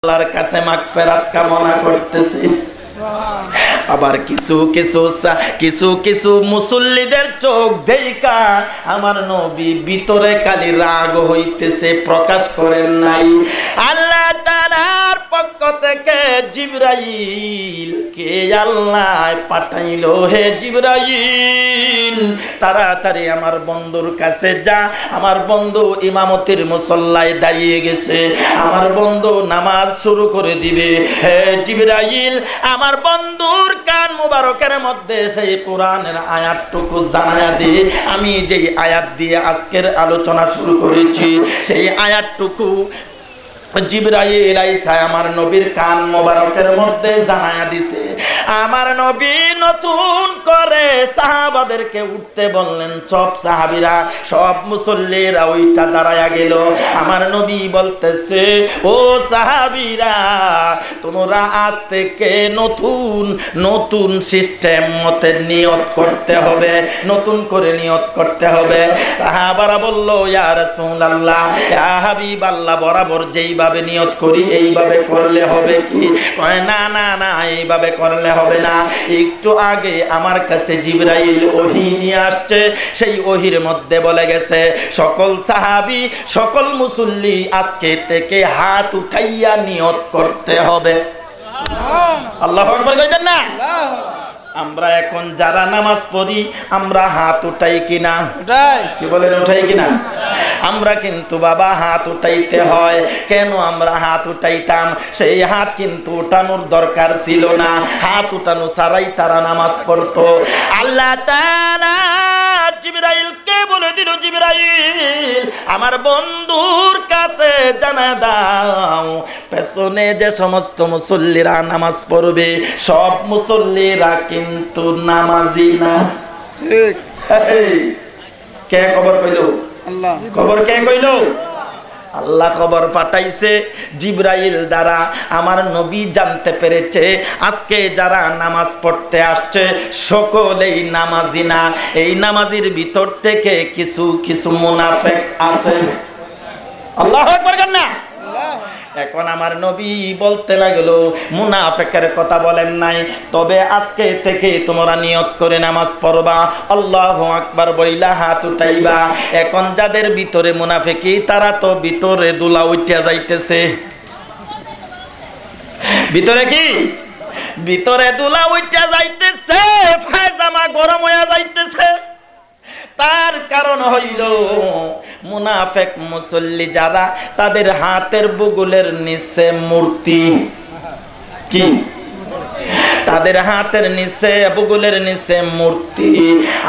আল্লাহর কাছে মাগফিরাত কামনা করতেছি। আবার কিছু কিছু মুসল্লিদের চোখ দেখা আমার নবী ভিতরে খালি রাগ হইতেছে, প্রকাশ করেন নাই। আল্লাহ তাআলার পক্ষ থেকে জিবরাইল কে আল্লাহ পাঠাইলো, হে জিবরাইল তাড়াতাড়ি আমার বন্ধুর কাছে যা। আমার বন্ধু ইমামতির মুসল্লায় দাঁড়িয়ে গেছে, আমার বন্ধু নামাজ শুরু করে দিবে। হে জিবরাইল আমার বন্ধুর কান মুবারকের মধ্যে সেই কোরআনের আয়াতটুকু জানায়া দে। আমি যেই আয়াত দিয়ে আজকের আলোচনা শুরু করেছি সেই আয়াতটুকু জিবরাইল আইসা আমার নবীর কান মোবারকের মধ্যে জানায়া দিছে। আমার নবী নতুন করে সাহাবাদেরকে উঠতে বললেন। সব সাহাবীরা, সব মুসল্লিরা ওইটা দাঁড়ায়া গেল। আমার নবী বলতেছে, ও সাহাবীরা তোমরা আজ থেকে নতুন সিস্টেম মতে নিয়ত করতে হবে, নতুন করে নিয়ত করতে হবে। সাহাবারা বলল, ইয়া রাসূলুল্লাহ, ইয়া হাবিবাল্লাহ, বরাবর যেইভাবে নিয়ত করি এইভাবে করলে হবে কি? কয় না না না, এইভাবে করলে হবে না। একটু আগে আমার কাছে জিবরাইল ওহী নিয়ে আসছে, সেই ওহীর মধ্যে বলে গেছে সকল সাহাবী সকল মুসল্লি আজকে থেকে হাত উঠাইয়া নিয়ত করতে হবে। আল্লাহু আকবার কইতেন না? আমরা এখন যারা নামাজ পড়ি আমরা হাত উঠাই কিনা? উঠাই। কি বলেন, উঠাই কিনা? আমরা কিন্তু বাবা হাত উঠাইতে হয়। কেন আমরা হাত উঠাইতাম? সেই হাত কিন্তু উঠানোর দরকার ছিল না, হাত উঠানো ছাড়াই তারা নামাজ পড়তো। আল্লাহ তাআলা জিবরাইলকে বলে দিল, জিবরাইল আমার বন্ধুর কাছে জানা দাও পেছনে যে সমস্ত মুসল্লিরা নামাজ পড়বে সব মুসল্লিরা কিন্তু নামাজি না। কে খবর কইল? আল্লাহ। খবর কে কইল? আল্লাহ খবর পাঠাইছে জিবরাইল দ্বারা। আমার নবী জানতে পেরেছে আজকে যারা নামাজ পড়তে আসছে সকলেই নামাজি না। এই নামাজির ভিতর থেকে কিছু কিছু মুনাফিক আছে। আল্লাহু আকবার বলেন না? এখন আমার নবী বলতে লাগলো, মুনাফিকের কথা বলেন নাই, তবে আজকে থেকে তোমরা নিয়ত করে নামাজ পড়বা, আল্লাহু আকবার বইলা হাত উঠাইবা। এখন যাদের ভিতরে মুনাফিকি তারা তো ভিতরে দুলা উঠিয়া যাইতেছে। ভিতরে কি? ভিতরে দুলা উঠিয়া যাইতেছে, পায়জামা গরম হইয়া যাইতেছে। তার কারণ হইল মুনাফিক মুসল্লি যারা তাদের হাতের বুগুলের নিচে মূর্তি। কি? তাদের হাতের নিচে বুগুলের নিচে মূর্তি,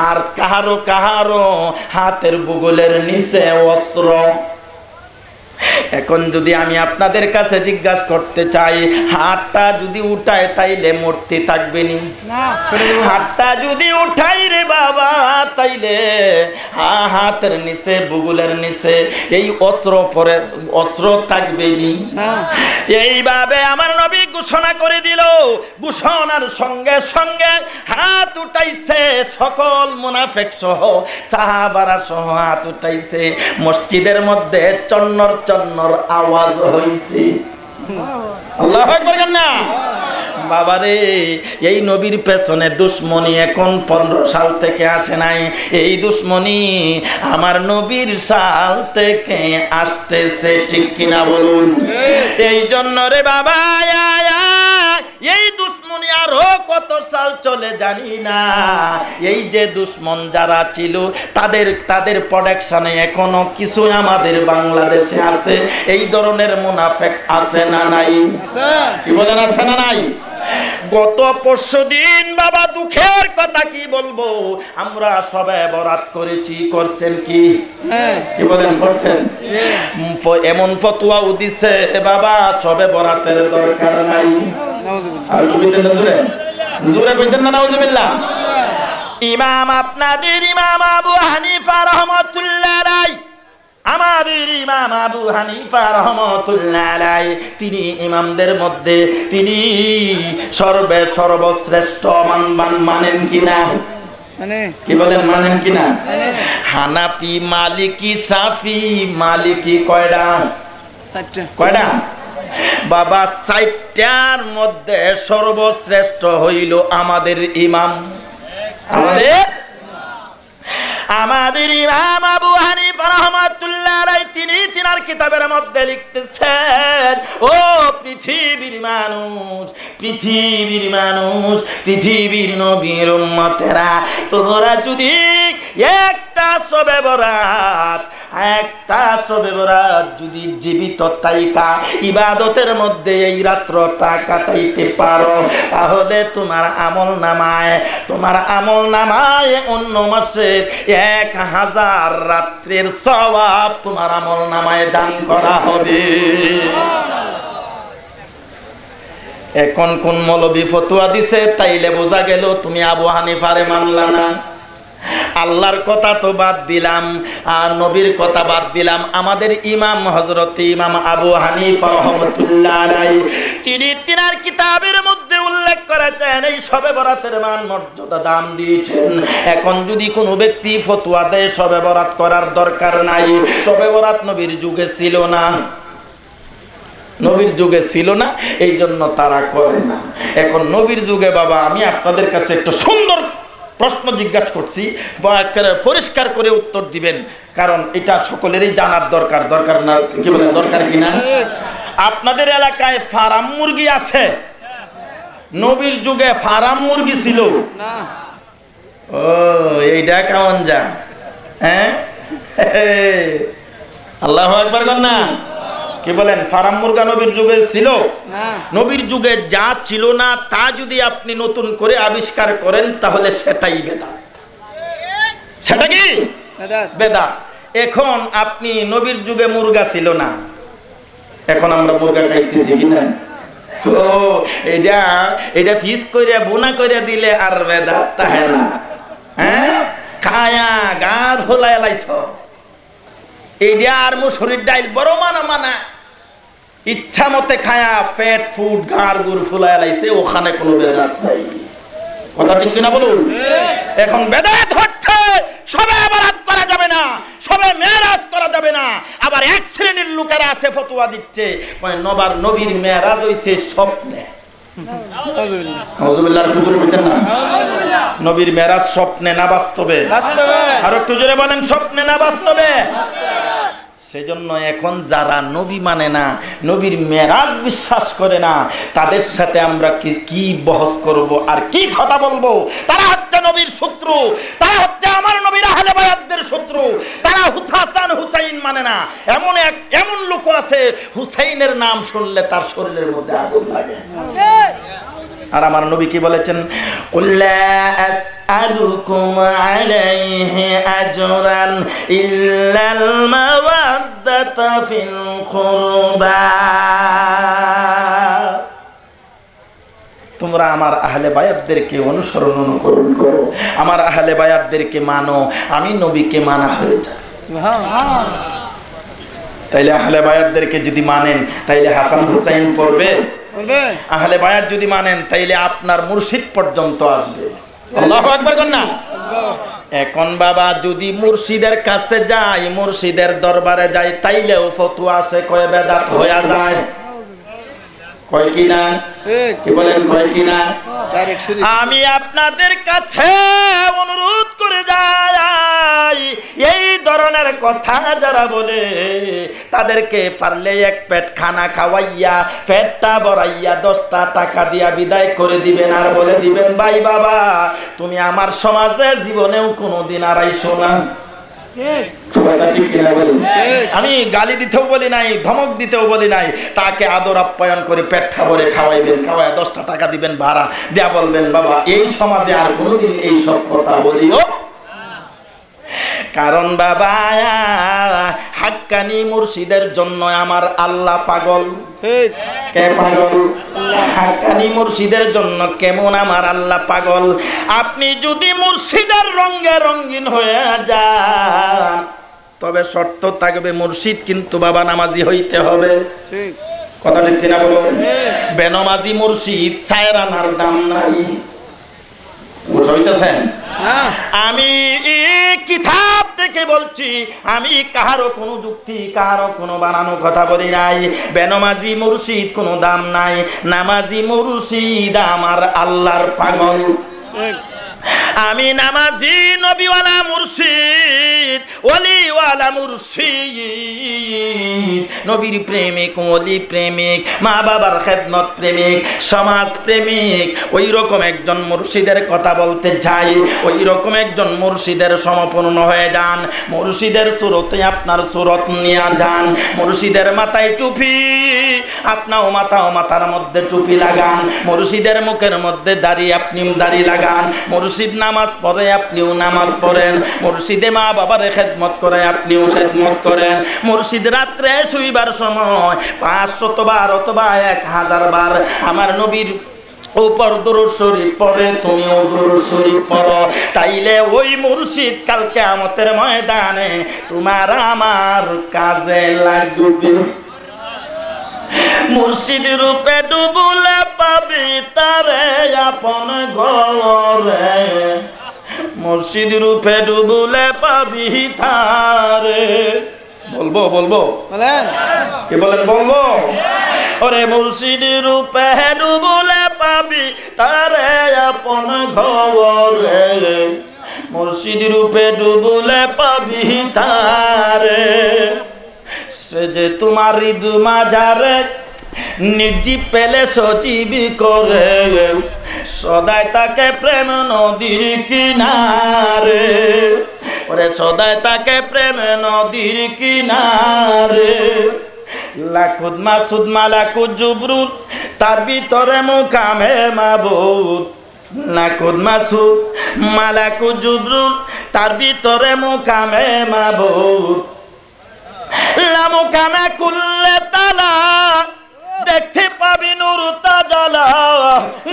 আর কাহারো কাহারো হাতের বুগুলের নিচে অস্ত্র। এখন যদি আমি আপনাদের কাছে জিজ্ঞাসা করতে চাই, হাতটা যদি উঠায় তাইলে মূর্তি থাকবে নি? হাতটা যদি উঠাই রে বাবা তাইলে হাতের নিচে বুগুলের নিচে এই অস্ত্র পরে অস্ত্র থাকবে নি? এইভাবে আমার নবী ঘোষণা করে দিল। ঘোষণার সঙ্গে সঙ্গে হাত উঠাইছে সকল মুনাফিক সহ সাহাবারা সহ হাত উঠাইছে। মসজিদের মধ্যে চন্নর চন্নর আওয়াজ হইছে। আল্লাহু আকবার বলেন না? বাবারে, এই নবীর পেছনে দুশ্মনী এখন 15 সাল থেকে আসে নাই, এই দুশ্মনী আমার নবীর সাল থেকে আসতেছে, ঠিক কিনা বলুন? এই জন্য রে বাবা এই দুশ্মনী আরো কত সাল চলে জানি না। এই যে দুশ্মন যারা ছিল তাদের প্রোডাকশনে এখনো কিছু আমাদের বাংলাদেশে আছে। এই ধরনের মুনাফিক আছে না নাই? কি বলেন, আছে না নাই? গত পরশুদিন বাবা দুঃখের কথা কি বলবো, আমরা সবে বরাত করেছি। করছেন কি? কি বলেন, করছেন? এমন ফতোয়াও দিছে বাবা সবে বরাতের দরকার নাই। আর কইতেন না জোরে জোরে কইতেন না, নাউজুবিল্লাহ। ইমাম আপনাদের ইমাম আবু হানিফা রাহমাতুল্লাহ আলাইহি, আমাদের ইমাম আবু হানিফা রাহমাতুল্লাহ আলাইহি তিনি ইমামদের মধ্যে তিনি সর্বশ্রেষ্ঠ মানেন কিনা? কি বলেন, মানেন কিনা? হানাফি, মালিকি, শাফি। মালিকি কয়টা? 4টা। কয়টা? বাবা 4টার মধ্যে সর্বশ্রেষ্ঠ হইল আমাদের ইমাম, আমাদের ইমাম আবু হানিফা রাহমাতুল্লাহ আলাইহি। তিনি তিনার কিতাবের মধ্যে লিখতেছেন, ও পৃথিবীর মানুষ, পৃথিবীর মানুষ, পৃথিবীর নবীর উম্মতেরা, তোমরা যদি একটা শবে বরাত যদি জীবিত তাইকা ইবাদতের মধ্যে এই রাত্রটা কাটাইতে পারো, তাহলে তোমার আমল নামায় অন্য মাসের 1000 রাত্রের সওয়াব তোমার আমল নামায় দান করা হবে। এখন কোন মৌলবী ফতোয়া দিছে, তাইলে বোঝা গেল তুমি আবু হানিফারে মানলা না। আল্লাহর কথা তো বাদ দিলাম, আর নবীর কথা বাদ দিলাম, আমাদের ইমাম হযরত ইমাম আবু হানিফা রাহমাতুল্লাহ আলাইহি তিনি তিনার কিতাবের মধ্যে উল্লেখ করেছেন, এই শবে বরাতের মান মর্যাদা দাম দিয়েছেন। এখন যদি কোনো ব্যক্তি ফতোয়া দেয় শবে বরাত করার দরকার নাই, শবে বরাত নবীর যুগে ছিল না, এই জন্য তারা করে না। এখন নবীর যুগে বাবা, আমি আপনাদের কাছে একটা সুন্দর প্রশ্ন জিজ্ঞাসা করছি, পরিষ্কার করে উত্তর দিবেন, কারণ এটা সকলেরই জানার দরকার না, কি বলেন, দরকার কিনা? আপনাদের এলাকায় ফার্ম মুরগি আছে? নবীর যুগে ফার্ম মুরগি ছিল না? ও, এইটা কেমন যা, হ্যাঁ, আল্লাহু আকবার কর না। কি বলেন, ফার্ম মুরগা নবীর যুগে ছিল না? নবীর যুগে যা ছিল না তা যদি আপনি নতুন করে আবিষ্কার করেন, তাহলে সেটাই বেদাত। সেটা কি বেদাত? এখন আপনি নবীর যুগে মুরগা ছিল না, এখন আমরা মুরগা খাইতেছি কিনা? ও, এটা ফিস করে বোনা করে দিলে আর বেদাত তাহে না, হ্যাঁ, খায়া গা ভোলা লাইছ। এইটা আর মুসুরির ডাইল বড় মানা ইচ্ছা মতে খায়া পেট ফুড ঘাড় গুড় ফুলায় লাইছে, ওখানে কোনো বেদাত নাই। কথা ঠিক কিনা বলুন? এখন বেদাত হচ্ছে সবে বরাত করা যাবে না, সবে মেরাজ করা যাবে না। আবার এক শ্রেণীর লোকেরা আছে ফতোয়া দিচ্ছে, নবীর মেরাজ হইছে স্বপ্নে। নবীর মেরাজ স্বপ্নে না বাস্তবে? আর একটু জোরে বলেন, স্বপ্নে না বাস্তবে? সেই জন্য এখন যারা নবী মানে না, নবীর মেরাজ বিশ্বাস করে না, তাদের সাথে আমরা কি বহস করব আর কি কথা বলবো? তারা হচ্ছে নবীর শত্রু, তারা হচ্ছে আমার নবীর আহলে বায়াতদের শত্রু। তারা হাসান হুসাইন মানে না। এমন লোক আছে, হুসাইনের নাম শুনলে তার শরীরের মধ্যে আগুন লাগে। আর আমার নবী কি বলেছেন? কুল্লা আসআলুকুম আলাইহি আজরান ইল্লাল মাওয়াদ্দাতা ফিল কুরবা। তোমরা আমার আহলে বায়াতদেরকে অনুকরণ করো, আমার আহলে বায়াতদেরকে মানো, আমি নবীকে মানা হয়ে যায়। সুবহানাল্লাহ। তাইলে আহলে বায়াতদেরকে যদি মানেন, তাইলে হাসান হুসাইন পড়বে। আহলে বায়াত যদি মানেন, তাইলে আপনার মুর্শিদ পর্যন্ত আসবে। আল্লাহু আকবার কর না। এখন বাবা যদি মুর্শিদের কাছে যাই, মুর্শিদের দরবারে যাই, তাইলেও ফতোয়া আসে, কয় বেদাত হয়ে যায়। কয় কিনা? কি বলেন, কয় কিনা? আমি আপনাদের কাছে অনুরোধ করে যাই, এই ধরনের কথা যারা বলে তাদেরকে পারলে এক পেট খানা খাওয়াইয়া পেটটা ভরাইয়া 10টা টাকা দিয়া বিদায় করে দিবেন, আর বলে দিবেন, ভাই বাবা তুমি আমার সমাজে জীবনেও কোনোদিন আর আইসো না। আমি গালি দিতেও বলি নাই, ধমক দিতেও বলি নাই, তাকে আদর আপ্যায়ন করে পেটটা ভরে খাওয়াইবেন, খাওয়ায় 10টা টাকা দিবেন ভাড়া দেয়া, বলবেন বাবা এই সমাজে আর কোনোদিন এই সব কথা বলিও। কারণ বাবা হাক্কানি মুর্শিদের জন্য আমার আল্লাহ পাগল। কে পাগল? হাক্কানি মুর্শিদের জন্য কেমন আমার আল্লাহ পাগল। আপনি যদি মুর্শিদের রঙে রঙিন হয়ে যান, তবে শর্ত থাকবে মুর্শিদ কিন্তু বাবা নামাজি হইতে হবে। কথা ঠিক কিনা বলো? বেনামাজি মুর্শিদ ছায়রানার দাম নাই। বুঝাইতেছেন? আমি কিতাব থেকে বলছি, আমি কাহারও কোনো যুক্তি, কাহারও কোনো বানানো কথা বলি নাই। বেনমাজি মুর্শিদ কোনো দাম নাই, নামাজি মুর্শিদ আমার আল্লাহর পাগল। আমি নামাজি নবীওয়ালা মুর্শিদ, ওলিওয়ালা মুর্শিদ, নবীর প্রেমিক, ওলি প্রেমিক, মা বাবার খেদমত প্রেমিক, সমাজ প্রেমিক। ওই রকম একজন মুর্শিদের কথা বলতে চাই, ওই রকম একজন মুর্শিদের সমপূর্ণ হয়ে যান। মুর্শিদের সুরতে আপনার সুরত নিয়ে যান। মুর্শিদের মাথায় টুপি, আপনাও মাথার মধ্যে টুপি লাগান। মুর্শিদের মুখের মধ্যে দাড়ি, আপনি দাড়ি লাগান। মুর্শিদ নামাজ পড়ে, আপনিও নামাজ পড়েন। মুর্শিদে মা বাবার খেদমত করে, আপনিও খেদমত করেন। মুর্শিদ রাত্রে শুইবার সময় 500 বার অথবা 1000 বার আমার নবীর উপর দুরূদ শরীফ পড়ে, তুমিও দুরূদ শরীফ পড়ো। তাইলে ওই মুর্শিদ কাল কিয়ামতের ময়দানে তোমার আমার কাজে লাগবে। মুর্শিদ রূপে ডুবুলে পাবি তারে আপন ঘরে, মুর্শিদ রূপে ডুবুলে পাবি তারে। বলবো বলেন, কি বলেন? বলবো। ওরে মুর্শিদ রূপে ডুবুলে পাবি তারে আপন ঘরে, মুর্শিদ রূপে ডুবুলে পাবি তারে। সে যে তোমার হৃদয় মাঝারে নির্জীব পেলে সজীব করে, সদাই তাকে প্রেম নদীর কিনারে। ওরে সদাই তাকে প্রেম নদীর কিনারে। লাখুদ মাসুদ মালাকুদ জুবরুল, তার ভিতরে মুকামে মাবুদ। লাখুদ মাসুদ মালাকুদ জুবরুল, তার ভিতরে মুকামে মাবুদ। লামুকামে কুল্লে তালা, দেখতে পাবি নূর তাজালা।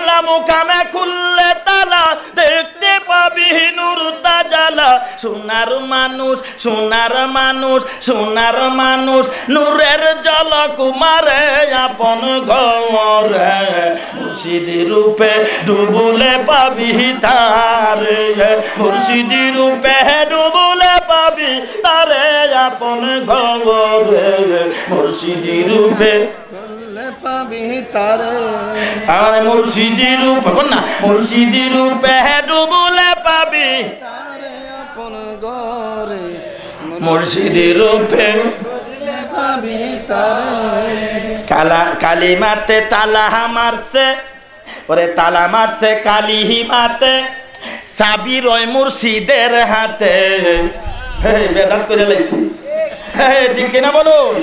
লামুকামে কুল্লে তালা, দেখতে পাবি নূর তাজালা। সোনার মানুষ, সোনার মানুষ, সোনার মানুষ, নূরের ঝলক মারে আপন ঘরে। মুর্শিদ রূপে ডুবুলে পাবি তারে, মুর্শিদ রূপে ডুবুলে পাবি তারে আপন ঘরে। মুর্শিদ রূপে পাবি তারে, আরে মুর্শিদ রূপে না, মুর্শিদ রূপে ডুবুলে পাবি তারে আপন ঘরে। মুর্শিদ রূপে পাবি তারে। কালিমাতে তালা মারছে, ওরে তালা মারছে কালিমাতে, চাবি রয় মুর্শিদের হাতে। বেদাত করে লাইছি, ঠিক কিনা বলুন?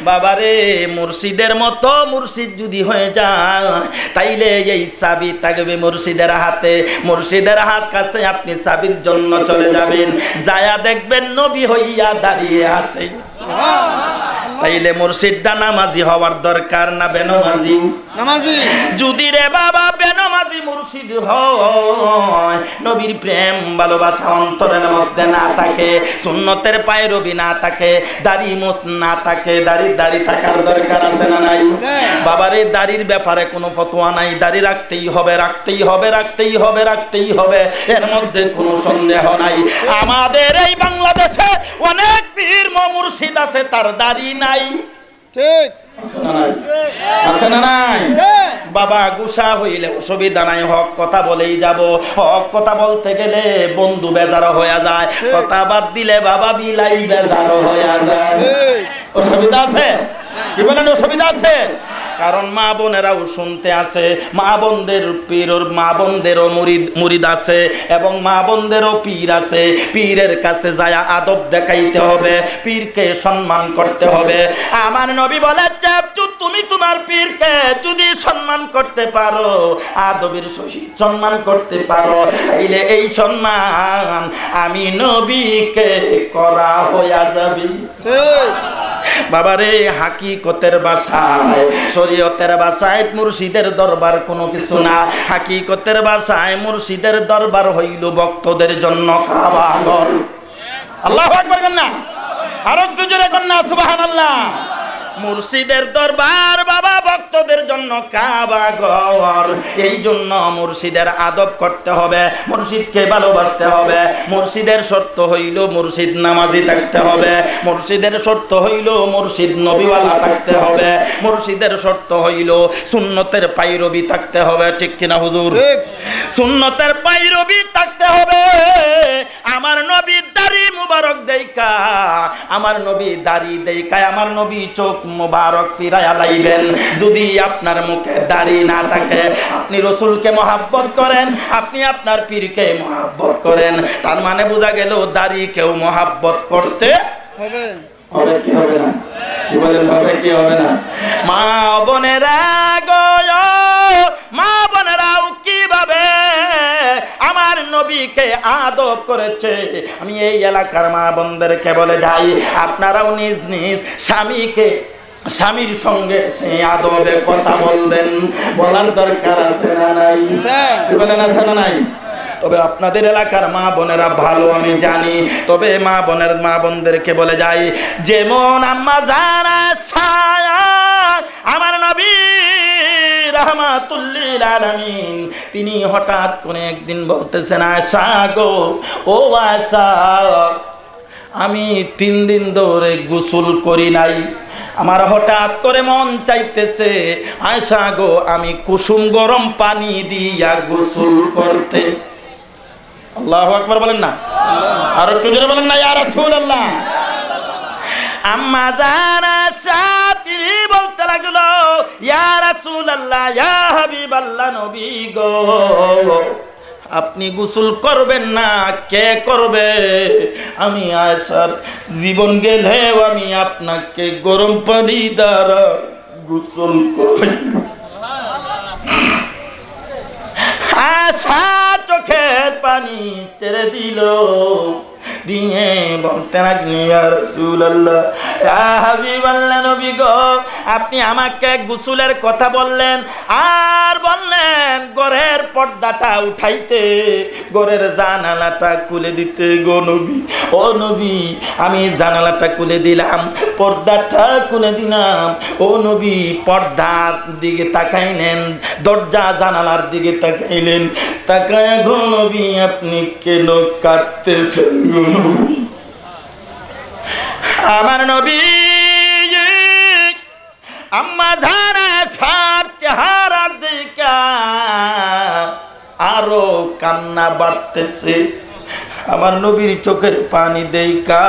বাবারে, মুর্শিদের মতো মুর্শিদ যদি হয়ে যায় তাইলে এই চাবি থাকবে মুর্শিদের হাতে। মুর্শিদের হাত কাছে আপনি চাবির জন্য চলে যাবেন, যায়া দেখবেন নবী হইয়া দাঁড়িয়ে আছে। তাইলে মুর্শিদটা নামাজি হওয়ার দরকার না বেনমাজি? নামাজি। যদি রে বাবা বেনমাজি মুর্শিদ হয়, নবীর প্রেম ভালোবাসা অন্তরের মধ্যে না থাকে, সুন্নতের পায়রবি না থাকে, দাড়ি মোছ না থাকে, দাড়ি থাকার দরকার আছে না নাই? বাবারে, দাড়ির ব্যাপারে কোনো ফতোয়া নাই। দাড়ি রাখতেই হবে, রাখতেই হবে, রাখতেই হবে, রাখতেই হবে, এর মধ্যে কোনো সন্দেহ নাই। আমাদের এই বাংলাদেশে অনেক পীর মুর্শিদ আছে, তার দাড়ি নাই। ঠিক আছে না নাই? বাবা গুসা হইলে অসুবিধা নাই, হক কথা বলেই যাব। হক কথা বলতে গেলে বন্ধু বেজার হয়ে যায়, কথা বাদ দিলে বাবা বিলাই বেজার হয়ে যায়। অসুবিধা আছে? কি বলেন অসুবিধা আছে? কারণ মা বোনেরাও শুনতে আছে, মা বোনদের পীর, মা বোনদেরও মুরিদ আছে এবং মা বোনদেরও পীর আছে। পীরের কাছে যায় আদব দেখাইতে হবে, পীরকে সম্মান করতে হবে। আমার নবী বলেছে, তুমি তোমার পীরকে যদি সম্মান করতে পারো, আদবের সহিত সম্মান করতে পারো, তাইলে এই সম্মান আমি নবীকে করা হইয়া যাবে। বাবারে, হাকিকতের ভাষায়, শরীয়তের ভাষায় মুর্শিদের দরবার কোনো কিছু না। হাকিকতের ভাষায় মুর্শিদের দরবার হইল ভক্তদের জন্য কাবাঘর। আল্লাহু আকবার কন্যা, আর একটু জোরে কন্যা সুবহানাল্লাহ। মুর্শিদের দরবার বাবা ভক্তদের জন্য কাবা ঘর। এই জন্য মুর্শিদের আদব করতে হবে, মুর্শিদকে ভালোবাসতে হবে। মুর্শিদের শর্ত হইল মুর্শিদ নামাজি থাকতে হবে, মুর্শিদের শর্ত হইল মুর্শিদ নবীওয়ালা থাকতে হবে, মুর্শিদের শর্ত হইল সুন্নতের পাইরবি থাকতে হবে। ঠিক কিনা হুজুর? সুন্নতের পাইরবি থাকতে হবে। আমার নবী দাড়ি মুবারক দেইকা, আমার নবী দাড়ি দেইকা আমার নবী চোখ মুবারক ফিরায়া লাইবেন। যদি আপনার মুখে দাড়ি না থাকে, আপনি রসুলকে মহাব্বত করেন, আপনি আপনার পীরকে মহাব্বত করেন, তার মানে বোঝা গেল দাড়ি কেউ মহাব্বত করতে হবে। হবে কি হবে না? কি বলেন, হবে কি হবে না? মা বোনেরা গো, মা বোনেরাও কিভাবে আমার নবীকে আদব করেছে, আমি এই এলাকার মা বোনদেরকে বলে যাই, আপনারাও নিজ নিজ স্বামীকে স্বামীর সঙ্গে সেই আদবের কথা বলবেন। বলার দরকার আছে না নাই? বলেন আছে না নাই? তবে আপনাদের এলাকার মা বোনেরা ভালো আমি জানি, তবে মা বোনদেরকে বলে যাই, যেমন আম্মা জানা ছায়া আমার নবী রাহমাতুল লিল আলামিন, তিনি হঠাৎ করে একদিন বলতেছেন, আয়েশা গো, ও আয়েশা, আমি 3 দিন ধরে গোসল করি নাই, আমার হঠাৎ করে মন চাইতেছে আয়েশা গো আমি কুসুম গরম পানি দিয়া গোসল করতে। আল্লাহু আকবার বলেন না? আর একটু জোরে বলেন না, ইয়া রাসূলুল্লাহ। আম্মা জানা সাথী বলতে লাগলো, ইয়া রাসূলুল্লাহ, ইয়া হাবিবাল্লাহ, নবী গো, আপনি গোসল করবেন না, কে করবে? আমি আয়েশার জীবন গেলেও আমি আপনাকে গরম পানি দ্বারা গোসল করাই। আয়েশা চোখের পানি ছেড়ে দিল, দিয়ে বলতে লাগলেন, ইয়া রাসূলুল্লাহ, ইয়া হাবিবাল্লাহ, নবী গো, আপনি আমাকে গোসলের কথা বললেন, আর বললেন ঘরের পর্দাটা উঠাইতে, ঘরের জানালাটা খুলে দিতে গো নবী। ও নবী, আমি জানালাটা খুলে দিলাম, পর্দাটা খুলে দিলাম। ও নবী, পর্দার দিকে তাকাইলেন, দরজা জানালার দিকে তাকাইলেন, তাকায় গো নবী আপনি কেন কাঁদতেছেন গো নবী? আমার নবী আম্মা জানা সার চেহারার দিকে আরো কান্না বাড়তেছে। আমার নবীর চোখের পানি দেইকা